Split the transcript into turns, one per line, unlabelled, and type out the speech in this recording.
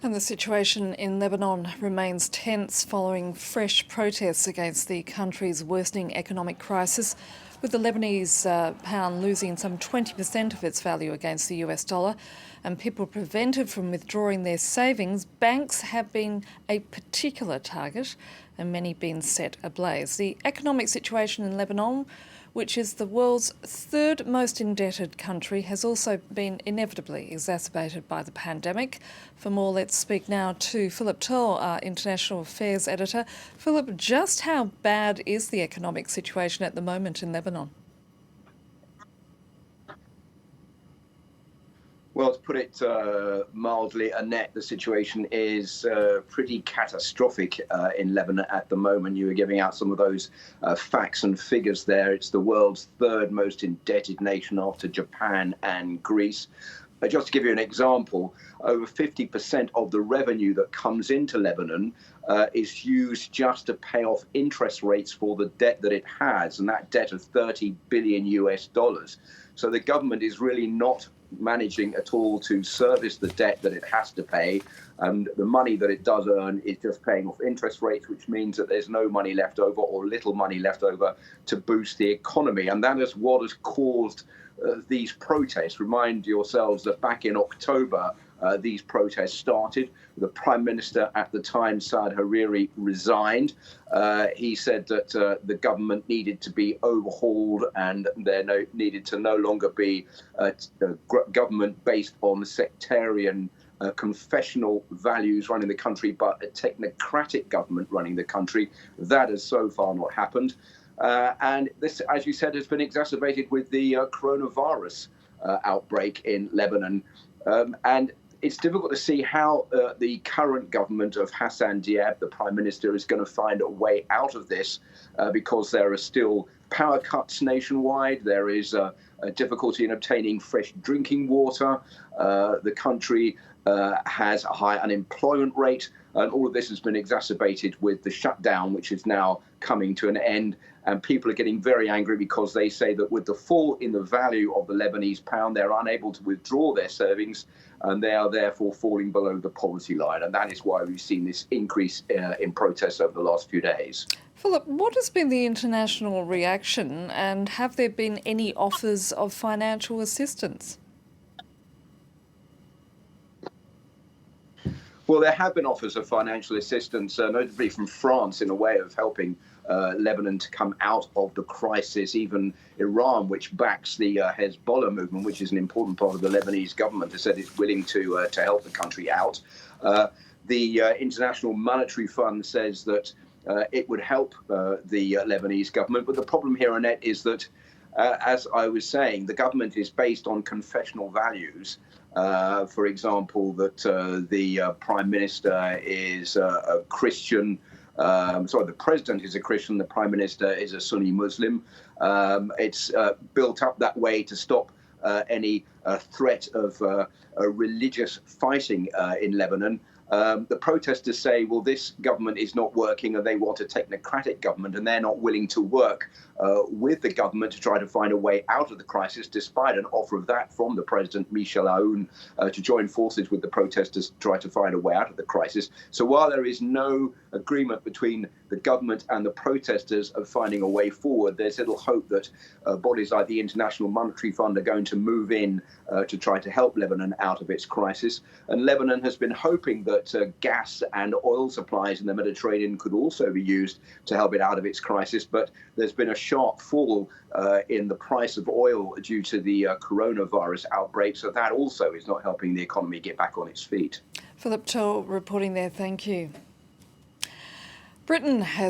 And the situation in Lebanon remains tense following fresh protests against the country's worsening economic crisis, with the Lebanese pound losing some 20% of its value against the US dollar and people prevented from withdrawing their savings. Banks have been a particular target and many been set ablaze. The economic situation in Lebanon, which is the world's third most indebted country, has also been inevitably exacerbated by the pandemic. For more, let's speak now to Philip Turle, our International Affairs Editor. Philip, just how bad is the economic situation at the moment in Lebanon?
Well, to put it mildly, Annette, the situation is pretty catastrophic in Lebanon at the moment. You were giving out some of those facts and figures there. It's the world's third most indebted nation after Japan and Greece. Just to give you an example, over 50% of the revenue that comes into Lebanon is used just to pay off interest rates for the debt that it has, and that debt of 30 billion US dollars. So the government is really not managing at all to service the debt that it has to pay. And the money that it does earn is just paying off interest rates, which means that there's no money left over or little money left over to boost the economy. And that is what has caused these protests. Remind yourselves that back in October, these protests started. The Prime Minister at the time, Saad Hariri, resigned. He said that the government needed to be overhauled and there needed to no longer be a government based on sectarian confessional values running the country, but a technocratic government running the country. That has so far not happened. And this, as you said, has been exacerbated with the coronavirus outbreak in Lebanon. And it's difficult to see how the current government of Hassan Diab, the Prime Minister, is going to find a way out of this because there are still power cuts nationwide. There is a difficulty in obtaining fresh drinking water. The country has a high unemployment rate. And all of this has been exacerbated with the shutdown, which is now coming to an end. And people are getting very angry because they say that with the fall in the value of the Lebanese pound, they're unable to withdraw their savings and they are therefore falling below the poverty line. And that is why we've seen this increase in protests over the last few days.
Philip, what has been the international reaction and have there been any offers of financial assistance?
Well, there have been offers of financial assistance, notably from France, in a way of helping Lebanon to come out of the crisis. Even Iran, which backs the Hezbollah movement, which is an important part of the Lebanese government, has said it's willing to help the country out. The International Monetary Fund says that it would help the Lebanese government. But the problem here, Annette, is that, as I was saying, the government is based on confessional values. For example, that the Prime Minister is a Christian. The President is a Christian. The Prime Minister is a Sunni Muslim. It's built up that way to stop any threat of religious fighting in Lebanon. The protesters say, well, this government is not working and they want a technocratic government, and they're not willing to work with the government to try to find a way out of the crisis, despite an offer of that from the President, Michel Aoun, to join forces with the protesters to try to find a way out of the crisis. So while there is no agreement between the government and the protesters of finding a way forward, there's little hope that bodies like the International Monetary Fund are going to move in to try to help Lebanon out of its crisis. And Lebanon has been hoping that gas and oil supplies in the Mediterranean could also be used to help it out of its crisis. But there's been a sharp fall in the price of oil due to the coronavirus outbreak. So that also is not helping the economy get back on its feet.
Philip Turle reporting there. Thank you. Britain has